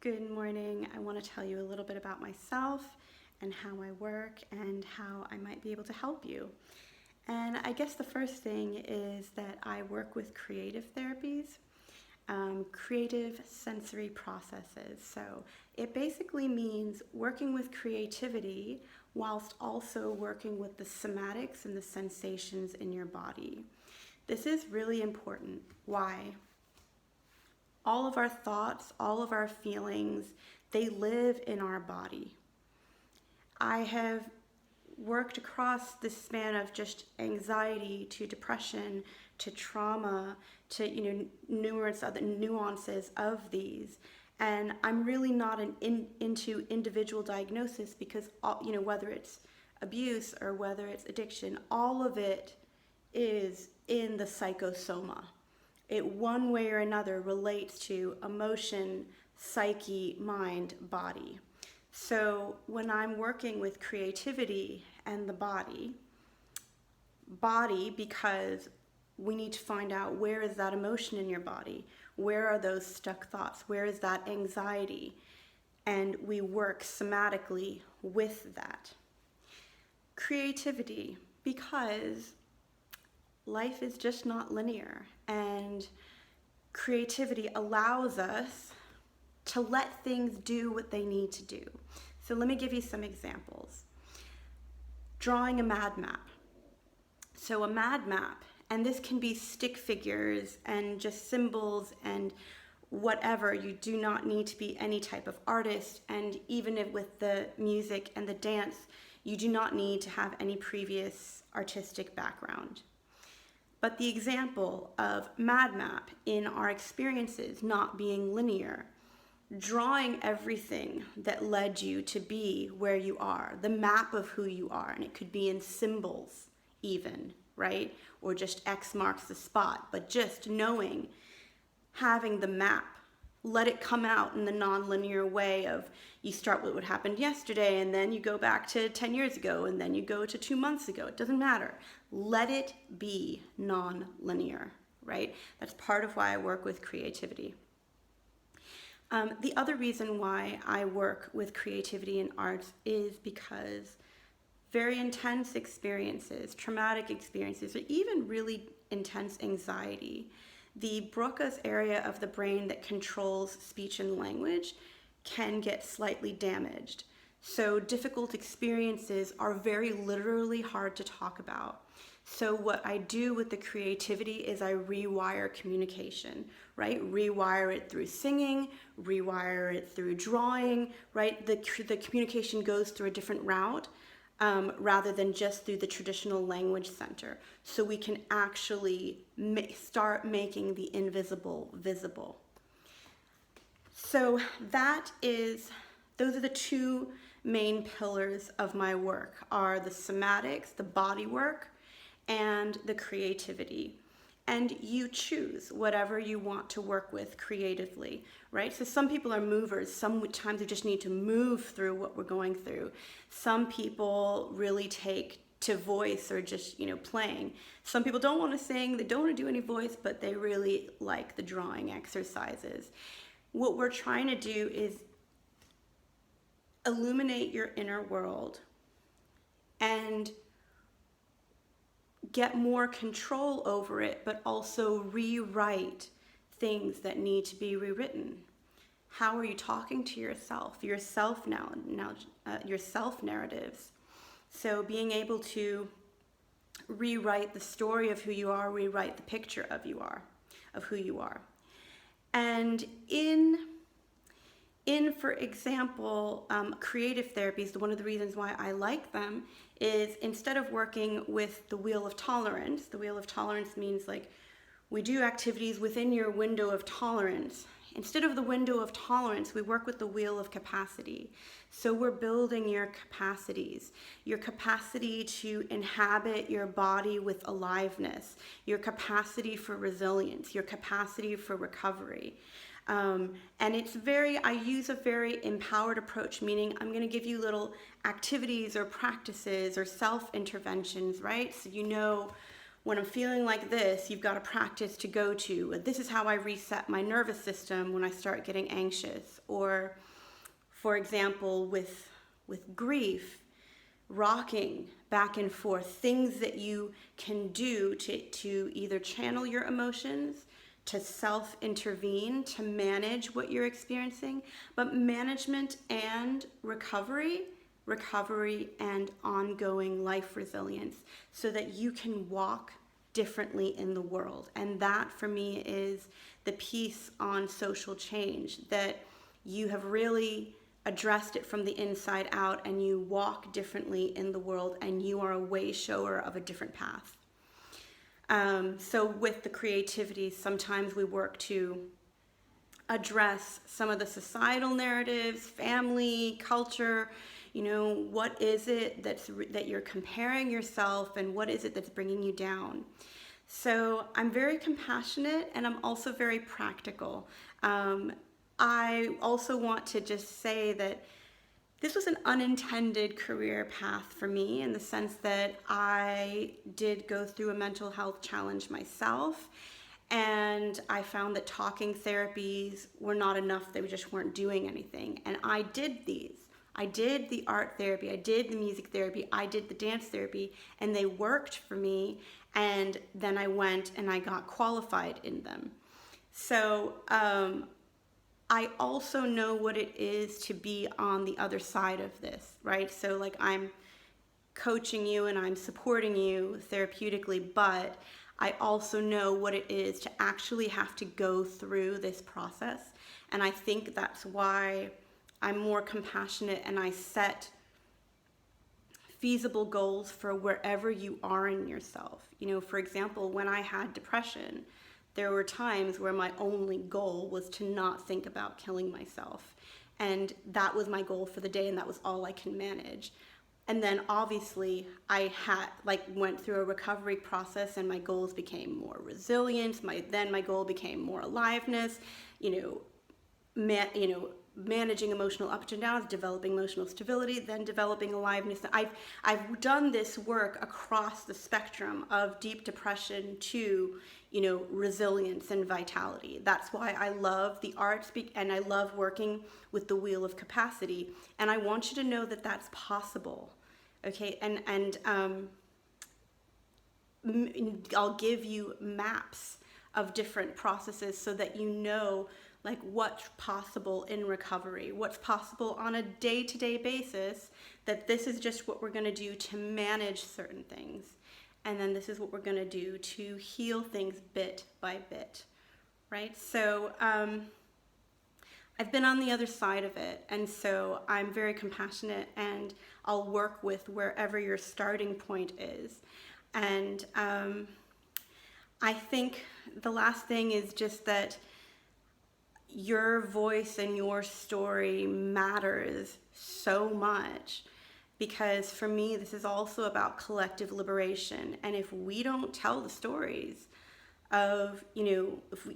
Good morning. I want to tell you a little bit about myself and how I work and how I might be able to help you. And I guess the first thing is that I work with creative therapies, creative sensory processes. So it basically means working with creativity whilst also working with the somatics and the sensations in your body. This is really important. Why? All of our thoughts, all of our feelings, they live in our body. I have worked across the span of just anxiety to depression to trauma to numerous other nuances of these, and I'm really not into individual diagnosis because whether it's abuse or whether it's addiction, all of it is in the psychosoma. It one way or another relates to emotion, psyche, mind, body. So when I'm working with creativity and the body because we need to find out where is that emotion in your body, where are those stuck thoughts, where is that anxiety, and we work somatically with that. Creativity, because life is just not linear, and creativity allows us to let things do what they need to do. So let me give you some examples. Drawing a mad map. So a mad map, and this can be stick figures and just symbols and whatever. You do not need to be any type of artist, and even if with the music and the dance, you do not need to have any previous artistic background. But the example of mad map in our experiences not being linear, drawing everything that led you to be where you are, the map of who you are, and it could be in symbols even, right? Or just X marks the spot, but just knowing, having the map, let it come out in the non-linear way of you start with what happened yesterday and then you go back to 10 years ago and then you go to 2 months ago. It doesn't matter. Let it be non-linear, right? That's part of why I work with creativity. The other reason why I work with creativity in arts is because very intense experiences, traumatic experiences, or even really intense anxiety, the Broca's area of the brain that controls speech and language can get slightly damaged. So difficult experiences are very literally hard to talk about. So what I do with the creativity is I rewire communication, right? Rewire it through singing, rewire it through drawing, right? The communication goes through a different route rather than just through the traditional language center. So we can actually start making the invisible visible. So those are the two main pillars of my work, are the somatics, the body work, and the creativity. And you choose whatever you want to work with creatively, right? So some people are movers. Sometimes we just need to move through what we're going through. Some people really take to voice or just, playing. Some people don't want to sing, they don't want to do any voice, but they really like the drawing exercises. What we're trying to do is illuminate your inner world and get more control over it, but also rewrite things that need to be rewritten. How are you talking to yourself? Your self narratives. So being able to rewrite the story of who you are, rewrite the picture of who you are. And in for example, creative therapies, one of the reasons why I like them is instead of working with the wheel of tolerance means like we do activities within your window of tolerance. Instead of the window of tolerance, we work with the wheel of capacity. So we're building your capacities, your capacity to inhabit your body with aliveness, your capacity for resilience, your capacity for recovery. And I use a very empowered approach, meaning I'm going to give you little activities or practices or self-interventions, right? So when I'm feeling like this, you've got a practice to go to. This is how I reset my nervous system when I start getting anxious. Or, for example, with grief, rocking back and forth, things that you can do to either channel your emotions, to self-intervene, to manage what you're experiencing. But management and recovery and ongoing life resilience, so that you can walk differently in the world. And that for me is the piece on social change, that you have really addressed it from the inside out, and you walk differently in the world, and you are a way shower of a different path. So with the creativity, sometimes we work to address some of the societal narratives, family, culture. What is it that you're comparing yourself, and what is it that's bringing you down? So I'm very compassionate, and I'm also very practical. I also want to just say that this was an unintended career path for me, in the sense that I did go through a mental health challenge myself, and I found that talking therapies were not enough. They just weren't doing anything. And I did these. I did the art therapy, I did the music therapy, I did the dance therapy, and they worked for me. And then I went and I got qualified in them. So I also know what it is to be on the other side of this, right? So like, I'm coaching you and I'm supporting you therapeutically, but I also know what it is to actually have to go through this process. And I think that's why I'm more compassionate, and I set feasible goals for wherever you are in yourself. For example, when I had depression, there were times where my only goal was to not think about killing myself. And that was my goal for the day, and that was all I can manage. And then obviously I went through a recovery process, and my goals became more resilience. Then my goal became more aliveness, managing emotional ups and downs, developing emotional stability, then developing aliveness. I've done this work across the spectrum of deep depression to, resilience and vitality. That's why I love the arts, and I love working with the wheel of capacity. And I want you to know that that's possible. Okay, and I'll give you maps of different processes, so that you know like what's possible in recovery, what's possible on a day-to-day basis, that this is just what we're going to do to manage certain things. And then this is what we're going to do to heal things bit by bit, right? So I've been on the other side of it, and so I'm very compassionate, and I'll work with wherever your starting point is. And I think the last thing is just that your voice and your story matters so much, because for me, this is also about collective liberation. And if we don't tell the stories of, if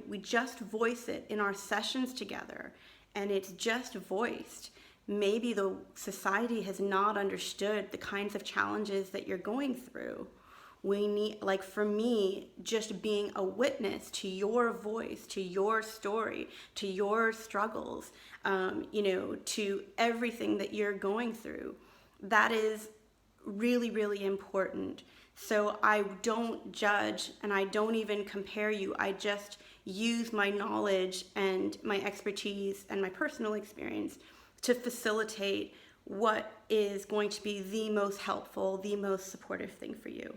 we just voice it in our sessions together, and it's just voiced, maybe the society has not understood the kinds of challenges that you're going through. We need, for me, just being a witness to your voice, to your story, to your struggles, to everything that you're going through. That is really, really important. So I don't judge, and I don't even compare you. I just use my knowledge and my expertise and my personal experience to facilitate what is going to be the most helpful, the most supportive thing for you.